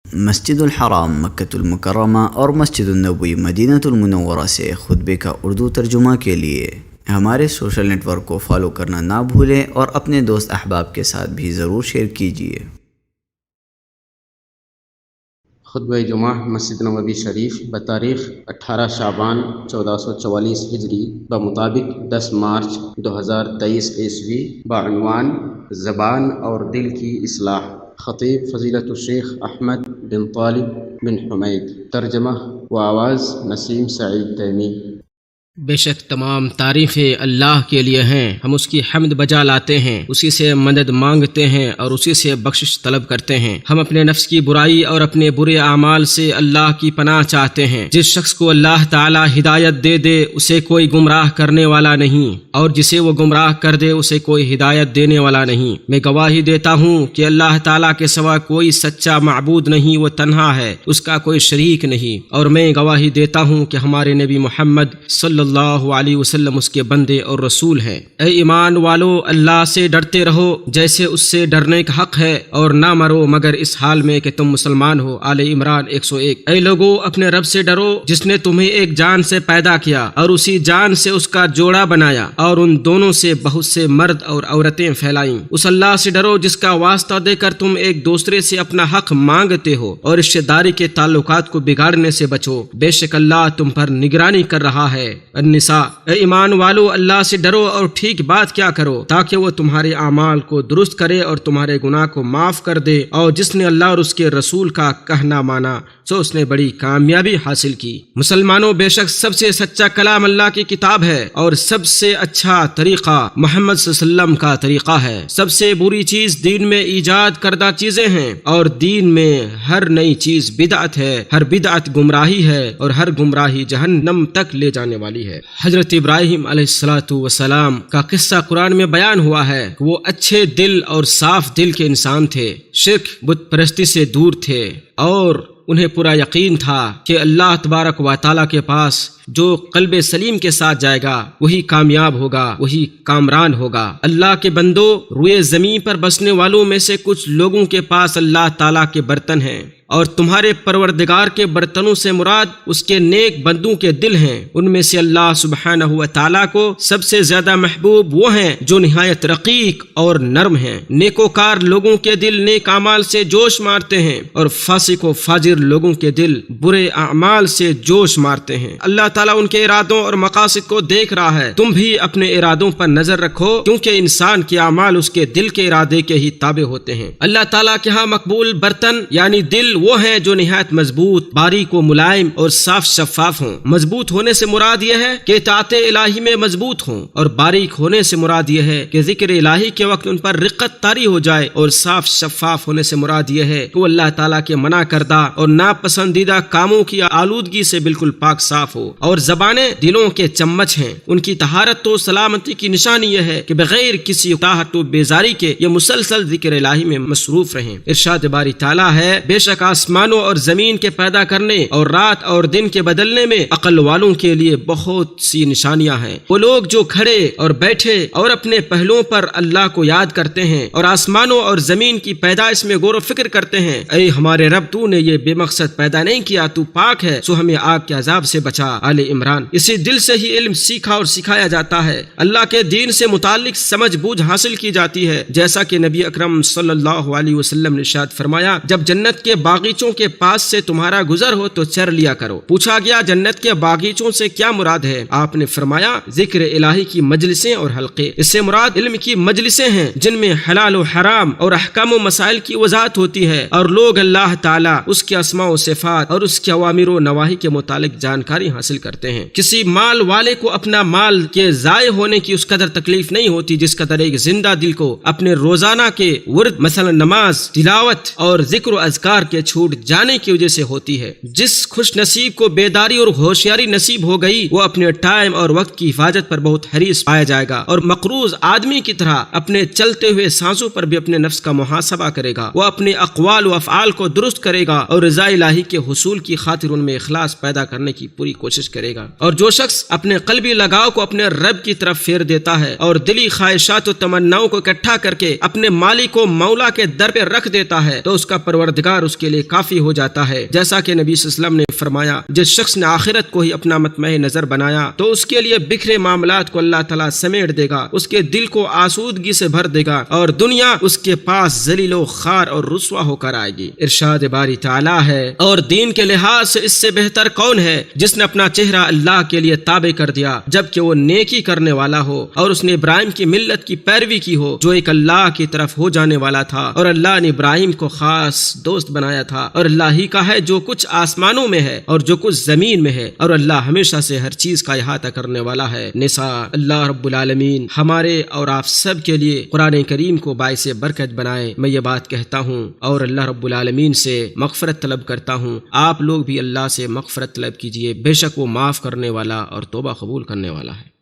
مسجد الحرام مکۃ المکرمہ اور مسجد النبوی مدینہ المنورہ سے خطبے کا اردو ترجمہ کے لیے ہمارے سوشل نیٹ ورک کو فالو کرنا نہ بھولیں اور اپنے دوست احباب کے ساتھ بھی ضرور شیئر کیجیے۔ خطبہ جمعہ مسجد نبوی شریف بتاریخ 18 شعبان 1444 ہجری بمطابق 10 مارچ 2023 عیسوی بعنوان زبان اور دل کی اصلاح۔ خطیب فضیلت الشیخ احمد بن طالب بن حمید۔ ترجمہ و آواز نسیم سعید تیمی۔ بے شک تمام تعریفیں اللہ کے لیے ہیں، ہم اس کی حمد بجا لاتے ہیں، اسی سے مدد مانگتے ہیں اور اسی سے بخشش طلب کرتے ہیں۔ ہم اپنے نفس کی برائی اور اپنے برے اعمال سے اللہ کی پناہ چاہتے ہیں۔ جس شخص کو اللہ تعالی ہدایت دے دے اسے کوئی گمراہ کرنے والا نہیں، اور جسے وہ گمراہ کر دے اسے کوئی ہدایت دینے والا نہیں۔ میں گواہی دیتا ہوں کہ اللہ تعالی کے سوا کوئی سچا معبود نہیں، وہ تنہا ہے، اس کا کوئی شریک نہیں، اور میں گواہی دیتا ہوں کہ ہمارے نبی محمد صلی اللہ علیہ وسلم اس کے بندے اور رسول ہیں۔ اے ایمان والو، اللہ سے ڈرتے رہو جیسے اس سے ڈرنے کا حق ہے، اور نہ مرو مگر اس حال میں کہ تم مسلمان ہو۔ آل عمران 101۔ اے لوگو، اپنے رب سے ڈرو جس نے تمہیں ایک جان سے پیدا کیا اور اسی جان سے اس کا جوڑا بنایا، اور ان دونوں سے بہت سے مرد اور عورتیں پھیلائیں۔ اس اللہ سے ڈرو جس کا واسطہ دے کر تم ایک دوسرے سے اپنا حق مانگتے ہو، اور رشتہ داری کے تعلقات کو بگاڑنے سے بچو، بے شک اللہ تم پر نگرانی کر رہا ہے۔ النساء۔ اے ایمان والو، اللہ سے ڈرو اور ٹھیک بات کیا کرو تاکہ وہ تمہارے اعمال کو درست کرے اور تمہارے گناہ کو معاف کر دے، اور جس نے اللہ اور اس کے رسول کا کہنا مانا سو اس نے بڑی کامیابی حاصل کی۔ مسلمانوں، بے شک سب سے سچا کلام اللہ کی کتاب ہے، اور سب سے اچھا طریقہ محمد صلی اللہ علیہ وسلم کا طریقہ ہے۔ سب سے بری چیز دین میں ایجاد کردہ چیزیں ہیں، اور دین میں ہر نئی چیز بدعت ہے، ہر بدعت گمراہی ہے، اور ہر گمراہی جہنم تک لے جانے والی ہے۔ حضرت ابراہیم علیہ السلام کا قصہ قرآن میں بیان ہوا ہے کہ وہ اچھے دل اور صاف دل کے انسان تھے، شرک بت پرستی سے دور تھے، اور انہیں پورا یقین تھا کہ اللہ تبارک و تعالیٰ کے پاس جو قلب سلیم کے ساتھ جائے گا وہی کامیاب ہوگا، وہی کامران ہوگا۔ اللہ کے بندو، روئے زمین پر بسنے والوں میں سے کچھ لوگوں کے پاس اللہ تعالیٰ کے برتن ہیں، اور تمہارے پروردگار کے برتنوں سے مراد اس کے نیک بندوں کے دل ہیں۔ ان میں سے اللہ سبحانہ و تعالیٰ کو سب سے زیادہ محبوب وہ ہیں جو نہایت رقیق اور نرم ہیں۔ نیکوکار لوگوں کے دل نیک اعمال سے جوش مارتے ہیں، اور فاسق و فاجر لوگوں کے دل برے اعمال سے جوش مارتے ہیں۔ اللہ تعالیٰ ان کے ارادوں اور مقاصد کو دیکھ رہا ہے، تم بھی اپنے ارادوں پر نظر رکھو، کیونکہ انسان کے اعمال اس کے دل کے ارادے کے ہی تابع ہوتے ہیں۔ اللہ تعالیٰ کے ہاں مقبول برتن یعنی دل وہ ہیں جو نہایت مضبوط، باریک و ملائم اور صاف شفاف ہوں۔ مضبوط ہونے سے مراد یہ ہے کہ اطاعت الہی میں مضبوط ہوں، اور باریک ہونے سے مراد یہ ہے کہ ذکر الہی کے وقت ان پر رقت طاری ہو جائے، اور صاف شفاف ہونے سے مراد یہ ہے کہ وہ اللہ تعالیٰ کے منع کردہ اور ناپسندیدہ کاموں کی آلودگی سے بالکل پاک صاف ہو۔ اور زبانیں دلوں کے چمچ ہیں، ان کی طہارت و سلامتی کی نشانی یہ ہے کہ بغیر کسی طاعت و بیزاری کے یہ مسلسل ذکر الہی میں مصروف رہیں۔ ارشاد باری تعالیٰ ہے، بے شک آسمانوں اور زمین کے پیدا کرنے اور رات اور دن کے بدلنے میں عقل والوں کے لیے بہت سی نشانیاں ہیں۔ وہ لوگ جو کھڑے اور بیٹھے اور اپنے پہلوؤں پر اللہ کو یاد کرتے ہیں، اور آسمانوں اور زمین کی پیدائش میں غور و فکر کرتے ہیں۔ اے ہمارے رب، تو نے یہ بے مقصد پیدا نہیں کیا، تو پاک ہے، سو ہمیں آگ کے عذاب سے بچا۔ آل عمران۔ اسی دل سے ہی علم سیکھا اور سکھایا جاتا ہے، اللہ کے دین سے متعلق سمجھ بوجھ حاصل کی جاتی ہے، جیسا کہ نبی اکرم صلی اللہ علیہ وسلم نے ارشاد فرمایا، جب جنت کے باغیچوں کے پاس سے تمہارا گزر ہو تو چر لیا کرو۔ پوچھا گیا، جنت کے باغیچوں سے کیا مراد ہے؟ آپ نے فرمایا، ذکر الہی کی مجلسیں اور حلقے۔ اس سے مراد علم کی مجلسیں ہیں جن میں حلال و حرام اور احکام و مسائل کی وضاحت ہوتی ہے، اور لوگ اللہ تعالیٰ، اس کے اسماء و صفات اور اس کے اوامر و نواہی کے متعلق جانکاری حاصل کرتے ہیں۔ کسی مال والے کو اپنا مال کے ضائع ہونے کی اس قدر تکلیف نہیں ہوتی جس قدر ایک زندہ دل کو اپنے روزانہ کے ورد مثلا نماز، تلاوت اور ذکر و اذکار کے چھوٹ جانے کی وجہ سے ہوتی ہے۔ جس خوش نصیب کو بیداری اور ہوشیاری نصیب ہو گئی وہ اپنے ٹائم اور وقت کی حفاظت پر بہت حریص پایا جائے گا، اور مقروض آدمی کی طرح اپنے چلتے ہوئے سانسوں پر بھی اپنے نفس کا محاسبہ کرے گا۔ وہ اپنے اقوال و افعال کو درست کرے گا، اور رضا الہی کے حصول کی خاطر ان میں اخلاص پیدا کرنے کی پوری کوشش کوشش کرے گا۔ اور جو شخص اپنے قلبی لگاؤ کو اپنے رب کی طرف پھیر دیتا ہے اور دلی خواہشات و تمناؤں کو اکٹھا کر کے اپنے مالک کو مولا کے در پہ رکھ دیتا ہے تو اس کا پروردگار اس کے لیے کافی ہو جاتا ہے۔ جیسا کہ نبی صلی اللہ علیہ وسلم نے فرمایا، جس شخص نے آخرت کو ہی اپنا مطمع نظر بنایا تو اس کے لیے بکھرے معاملات کو اللہ تعالیٰ سمیٹ دے گا، اس کے دل کو آسودگی سے بھر دے گا اور دنیا اس کے پاس ذلیل و خوار اور رسوا ہو کر آئے گی۔ ارشاد باری تعالیٰ ہے، اور دین کے لحاظ سے اس سے بہتر کون ہے جس نے اپنا چہرہ اللہ کے لیے تابع کر دیا جبکہ وہ نیکی کرنے والا ہو اور اس نے ابراہیم کی ملت کی پیروی کی ہو جو ایک اللہ کی طرف ہو جانے والا تھا، اور اللہ نے ابراہیم کو خاص دوست بنایا تھا، اور اللہ ہی کا ہے جو کچھ آسمانوں میں ہے اور جو کچھ زمین میں ہے، اور اللہ ہمیشہ سے ہر چیز کا احاطہ کرنے والا ہے۔ نساء۔ اللہ رب العالمین ہمارے اور آپ سب کے لیے قرآن کریم کو باعث برکت بنائے۔ میں یہ بات کہتا ہوں اور اللہ رب العالمین سے مغفرت طلب کرتا ہوں، آپ لوگ بھی اللہ سے مغفرت طلب کیجئے، بے شک وہ معاف کرنے والا اور توبہ قبول کرنے والا ہے۔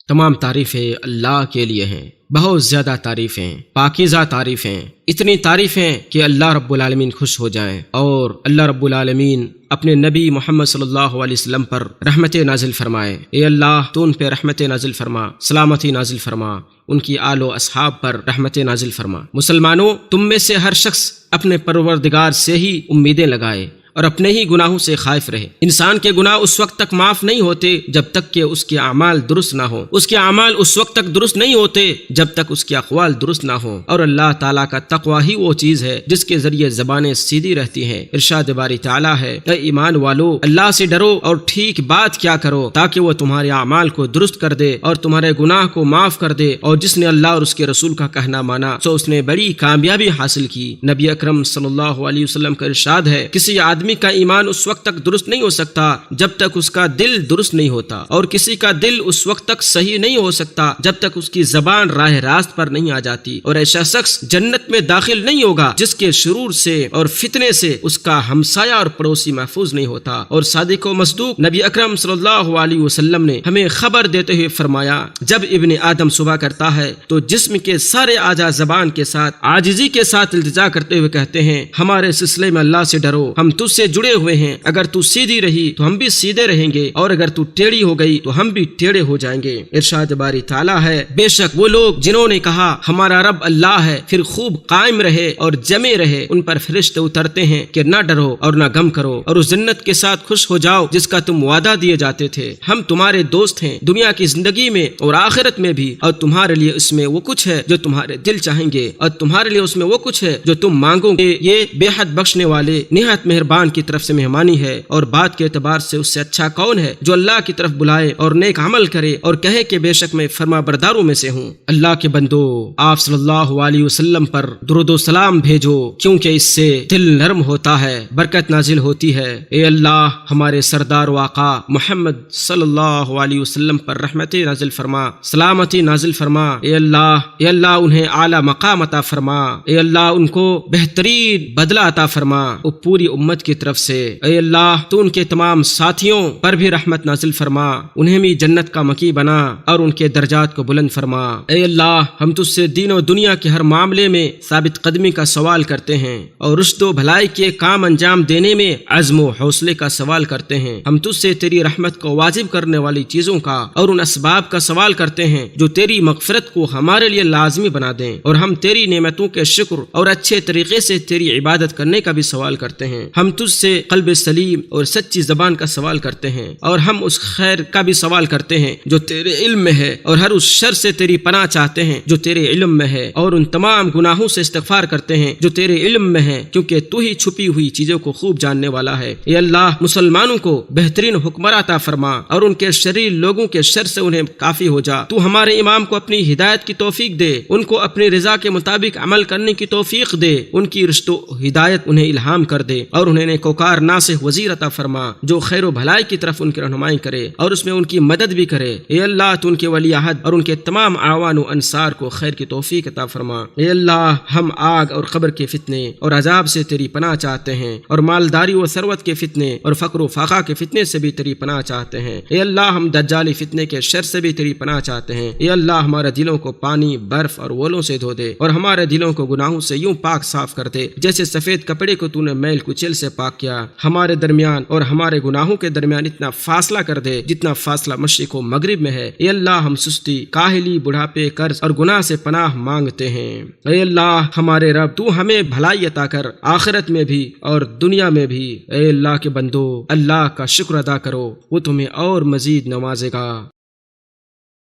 تمام تعریفیں اللہ کے لیے ہیں، بہت زیادہ تعریفیں، پاکیزہ تعریفیں، اتنی تعریفیں کہ اللہ رب العالمین خوش ہو جائیں، اور اللہ رب العالمین اپنے نبی محمد صلی اللہ علیہ وسلم پر رحمت نازل فرمائے۔ اے اللہ تو ان پہ رحمت نازل فرما، سلامتی نازل فرما، ان کی آل و اصحاب پر رحمت نازل فرما۔ مسلمانوں، تم میں سے ہر شخص اپنے پروردگار سے ہی امیدیں لگائے اور اپنے ہی گناہوں سے خائف رہے۔ انسان کے گناہ اس وقت تک معاف نہیں ہوتے جب تک کہ اس کے اعمال درست نہ ہوں، اس کے اعمال اس وقت تک درست نہیں ہوتے جب تک اس کے اقوال درست نہ ہوں، اور اللہ تعالیٰ کا تقوی ہی وہ چیز ہے جس کے ذریعے زبانیں سیدھی رہتی ہیں۔ ارشاد باری تعالیٰ ہے، اے ایمان والو، اللہ سے ڈرو اور ٹھیک بات کیا کرو تاکہ وہ تمہارے اعمال کو درست کر دے اور تمہارے گناہ کو معاف کر دے، اور جس نے اللہ اور اس کے رسول کا کہنا مانا سو اس نے بڑی کامیابی حاصل کی۔ نبی اکرم صلی اللہ علیہ وسلم کا ارشاد ہے، کسی آدمی کا ایمان اس وقت تک درست نہیں ہو سکتا جب تک اس کا دل درست نہیں ہوتا، اور کسی کا دل اس وقت تک صحیح نہیں ہو سکتا جب تک اس کی زبان راہ راست پر نہیں آ جاتی، اور ایسا شخص جنت میں داخل نہیں ہوگا جس کے شرور سے اور فتنے سے اس کا ہمسایہ اور پڑوسی محفوظ نہیں ہوتا۔ اور صادق و مصدوق نبی اکرم صلی اللہ علیہ وسلم نے ہمیں خبر دیتے ہوئے فرمایا، جب ابن آدم صبح کرتا ہے تو جسم کے سارے اعضاء زبان کے ساتھ عاجزی کے ساتھ التجا کرتے ہوئے کہتے ہیں، ہمارے سلسلے میں اللہ سے ڈرو، ہم تجھ سے جڑے ہوئے ہیں، اگر تو سیدھی رہی تو ہم بھی سیدھے رہیں گے، اور اگر تو ٹیڑھی ہو گئی تو ہم بھی ٹیڑھے ہو جائیں گے۔ ارشاد باری تعالیٰ ہے، بے شک وہ لوگ جنہوں نے کہا ہمارا رب اللہ ہے پھر خوب قائم رہے اور جمے رہے، ان پر فرشتے اترتے ہیں کہ نہ ڈرو اور نہ غم کرو اور اس جنت کے ساتھ خوش ہو جاؤ جس کا تم وعدہ دیے جاتے تھے، ہم تمہارے دوست ہیں دنیا کی زندگی میں اور آخرت میں بھی، اور تمہارے لیے اس میں وہ کچھ ہے جو تمہارے دل چاہیں گے، اور تمہارے لیے اس میں وہ کچھ ہے جو تم مانگو گے۔ یہ بے حد بخشنے والے نہایت مہربان کی طرف سے مہمانی ہے، اور بات کے اعتبار سے اس سے اچھا کون ہے جو اللہ کی طرف بلائے اور نیک عمل کرے اور کہے کہ بے شک میں فرما برداروں میں سے ہوں۔ اللہ کے بندو، آپ صلی اللہ علیہ وسلم پر درود و سلام بھیجو کیونکہ اس سے دل نرم ہوتا ہے، برکت نازل ہوتی ہے۔ اے اللہ ہمارے سردار و آقا محمد صلی اللہ علیہ وسلم پر رحمت نازل فرما، سلامتی نازل فرما۔ اے اللہ انہیں اعلی مقام عطا فرما، اے اللہ ان کو بہترین بدلہ عطا فرما اور پوری امت کی طرف سے۔ اے اللہ تو ان کے تمام ساتھیوں پر بھی رحمت نازل فرما، انہیں بھی جنت کا مکی بنا اور ان کے درجات کو بلند فرما۔ اے اللہ ہم تجھ سے دین و دنیا کے ہر معاملے میں ثابت قدمی کا سوال کرتے ہیں اور رشد و بھلائی کے کام انجام دینے میں عزم و حوصلے کا سوال کرتے ہیں۔ ہم تجھ سے تیری رحمت کو واجب کرنے والی چیزوں کا اور ان اسباب کا سوال کرتے ہیں جو تیری مغفرت کو ہمارے لیے لازمی بنا دیں، اور ہم تیری نعمتوں کے شکر اور اچھے طریقے سے تیری عبادت کرنے کا بھی سوال کرتے ہیں۔ ہم تجھ سے قلب سلیم اور سچی زبان کا سوال کرتے ہیں، اور ہم اس خیر کا بھی سوال کرتے ہیں جو تیرے علم میں ہے، اور ہر اس شر سے تیری پناہ چاہتے ہیں جو تیرے علم میں ہے، اور ان تمام گناہوں سے استغفار کرتے ہیں جو تیرے علم میں ہے، کیونکہ تو ہی چھپی ہوئی چیزوں کو خوب جاننے والا ہے۔ اے اللہ مسلمانوں کو بہترین حکمراں عطا فرما اور ان کے شریر لوگوں کے شر سے انہیں کافی ہو جا۔ تو ہمارے امام کو اپنی ہدایت کی توفیق دے، ان کو اپنی رضا کے مطابق عمل کرنے کی توفیق دے، ان کی رشد و ہدایت انہیں الہام کر دے اور انہیں انہیں نیکوکار ناصح وزیر عطا فرما جو خیر و بھلائی کی طرف ان کی رہنمائی کرے اور اس میں ان کی مدد بھی کرے۔ اے اللہ تو ان کے ولی عہد اور ان کے تمام اعوان و انصار کو خیر کی توفیق عطا فرما۔ اے اللہ ہم آگ اور قبر کے فتنے اور عذاب سے تیری پناہ چاہتے ہیں، اور مالداری و ثروت کے فتنے اور فقر و فاقہ کے فتنے سے بھی تیری پناہ چاہتے ہیں۔ اے اللہ ہم دجالی فتنے کے شر سے بھی تیری پناہ چاہتے ہیں۔ اے اللہ ہمارے دلوں کو پانی، برف اور اولوں سے دھو دے، اور ہمارے دلوں کو گناہوں سے یوں پاک صاف کر دے جیسے سفید کپڑے کو تو نے میل کچیل سے پاک کیا۔ ہمارے درمیان اور ہمارے گناہوں کے درمیان اتنا فاصلہ کر دے جتنا فاصلہ مشرق و مغرب میں ہے۔ اے اللہ ہم سستی، کاہلی، بڑھاپے، قرض اور گناہ سے پناہ مانگتے ہیں۔ اے اللہ ہمارے رب تو ہمیں بھلائی عطا کر، آخرت میں بھی اور دنیا میں بھی۔ اے اللہ کے بندو، اللہ کا شکر ادا کرو، وہ تمہیں اور مزید نوازے گا۔